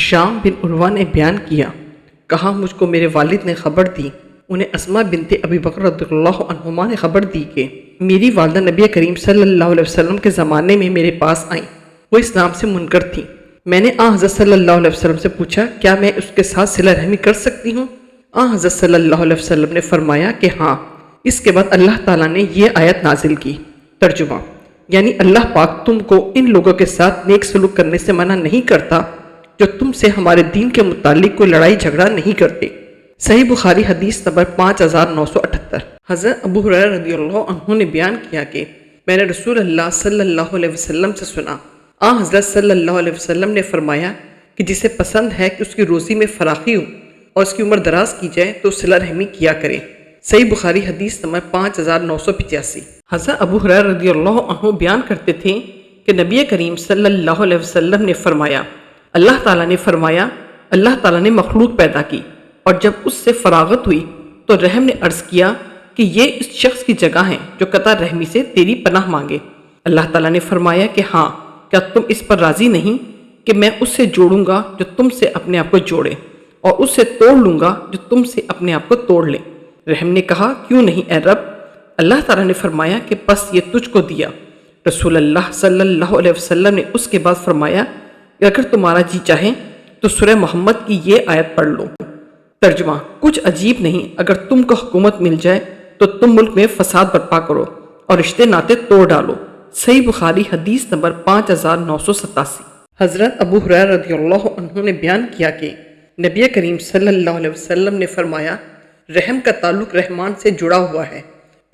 ہشام بن عروہ نے بیان کیا، کہا مجھ کو میرے والد نے خبر دی، انہیں اسماء بنت ابی بکر رضی اللہ عنہما نے خبر دی کہ میری والدہ نبی کریم صلی اللہ علیہ وسلم کے زمانے میں میرے پاس آئیں، وہ اسلام سے منکر تھیں۔ میں نے حضرت صلی اللہ علیہ وسلم سے پوچھا کیا میں اس کے ساتھ صلہ رحمی کر سکتی ہوں؟ حضرت صلی اللہ علیہ وسلم نے فرمایا کہ ہاں۔ اس کے بعد اللہ تعالیٰ نے یہ آیت نازل کی۔ ترجمہ یعنی اللہ پاک تم کو ان لوگوں کے ساتھ نیک سلوک کرنے سے منع نہیں کرتا جو تم سے ہمارے دین کے متعلق کوئی لڑائی جھگڑا نہیں کرتے۔ صحیح بخاری حدیث نمبر 5978۔ حضرت ابو ہریرہ رضی اللہ عنہ نے بیان کیا کہ میں نے رسول اللہ صلی اللہ علیہ وسلم سے سنا، حضرت صلی اللہ علیہ وسلم نے فرمایا کہ جسے پسند ہے کہ اس کی روزی میں فراخی ہو اور اس کی عمر دراز کی جائے تو صلہ رحمی کیا کرے۔ صحیح بخاری حدیث نمبر 5985۔ حضرت ابو ہریرہ رضی اللہ عنہ بیان کرتے تھے کہ نبی کریم صلی اللہ علیہ وسلم نے فرمایا، اللہ تعالیٰ نے فرمایا، اللہ تعالیٰ نے مخلوق پیدا کی اور جب اس سے فراغت ہوئی تو رحم نے عرض کیا کہ یہ اس شخص کی جگہ ہے جو قطع رحمی سے تیری پناہ مانگے۔ اللہ تعالیٰ نے فرمایا کہ ہاں، کیا تم اس پر راضی نہیں کہ میں اس سے جوڑوں گا جو تم سے اپنے آپ کو جوڑے اور اس سے توڑ لوں گا جو تم سے اپنے آپ کو توڑ لے۔ رحم نے کہا کیوں نہیں اے رب؟ اللہ تعالیٰ نے فرمایا کہ بس یہ تجھ کو دیا۔ رسول اللہ صلی اللہ علیہ وسلم نے اس کے بعد فرمایا کہ اگر تمہارا جی چاہے تو سورہ محمد کی یہ آیت پڑھ لو۔ ترجمہ کچھ عجیب نہیں، اگر تم کو حکومت مل جائے تو تم ملک میں فساد برپا کرو اور رشتے ناطے توڑ ڈالو۔ صحیح بخاری حدیث نمبر 5987۔ حضرت ابو ہریرہ رضی اللہ عنہ نے بیان کیا کہ نبی کریم صلی اللہ علیہ وسلم نے فرمایا، رحم کا تعلق رحمان سے جڑا ہوا ہے،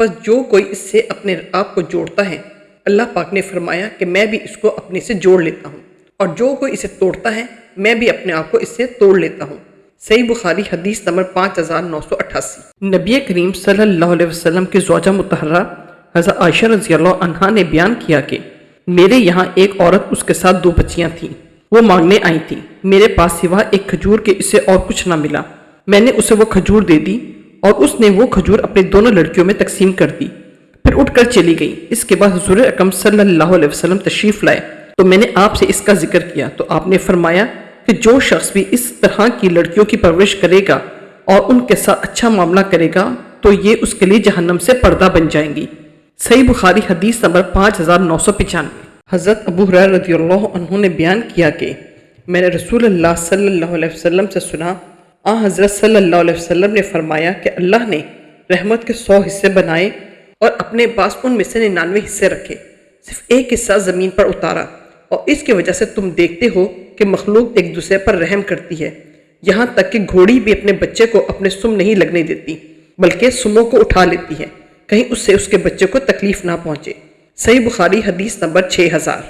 پس جو کوئی اس سے اپنے آپ کو جوڑتا ہے اللہ پاک نے فرمایا کہ میں بھی اس کو اپنے سے جوڑ لیتا ہوں، اور جو کوئی اسے توڑتا ہے میں بھی اپنے آپ کو اس سے توڑ لیتا ہوں۔ صحیح بخاری حدیث نمبر 5988۔ نبی کریم صلی اللہ علیہ وسلم کی زوجہ مطہرہ حضرت عائشہ رضی اللہ عنہا نے بیان کیا کہ میرے یہاں ایک عورت اس کے ساتھ 2 بچیاں تھیں، وہ مانگنے آئی تھیں، میرے پاس سوا ایک کھجور کے اسے اور کچھ نہ ملا، میں نے اسے وہ کھجور دے دی اور اس نے وہ کھجور اپنی دونوں لڑکیوں میں تقسیم کر دی، پھر اٹھ کر چلی گئی۔ اس کے بعد حضور اکرم صلی اللہ علیہ وسلم تشریف لائے تو میں نے آپ سے اس کا ذکر کیا تو آپ نے فرمایا کہ جو شخص بھی اس طرح کی لڑکیوں کی پرورش کرے گا اور ان کے ساتھ اچھا معاملہ کرے گا تو یہ اس کے لیے جہنم سے پردہ بن جائیں گی۔ صحیح بخاری حدیث نمبر 5995۔ حضرت ابو ہریرہ رضی اللہ عنہ نے بیان کیا کہ میں نے رسول اللہ صلی اللہ علیہ وسلم سے سنا، حضرت صلی اللہ علیہ وسلم نے فرمایا کہ اللہ نے رحمت کے 100 حصے بنائے اور اپنے پاس ان میں سے 99 حصے رکھے، صرف ایک حصہ زمین پر اتارا، اور اس کی وجہ سے تم دیکھتے ہو کہ مخلوق ایک دوسرے پر رحم کرتی ہے، یہاں تک کہ گھوڑی بھی اپنے بچے کو اپنے سم نہیں لگنے دیتی بلکہ سموں کو اٹھا لیتی ہے، کہیں اس سے اس کے بچے کو تکلیف نہ پہنچے۔ صحیح بخاری حدیث نمبر 6000۔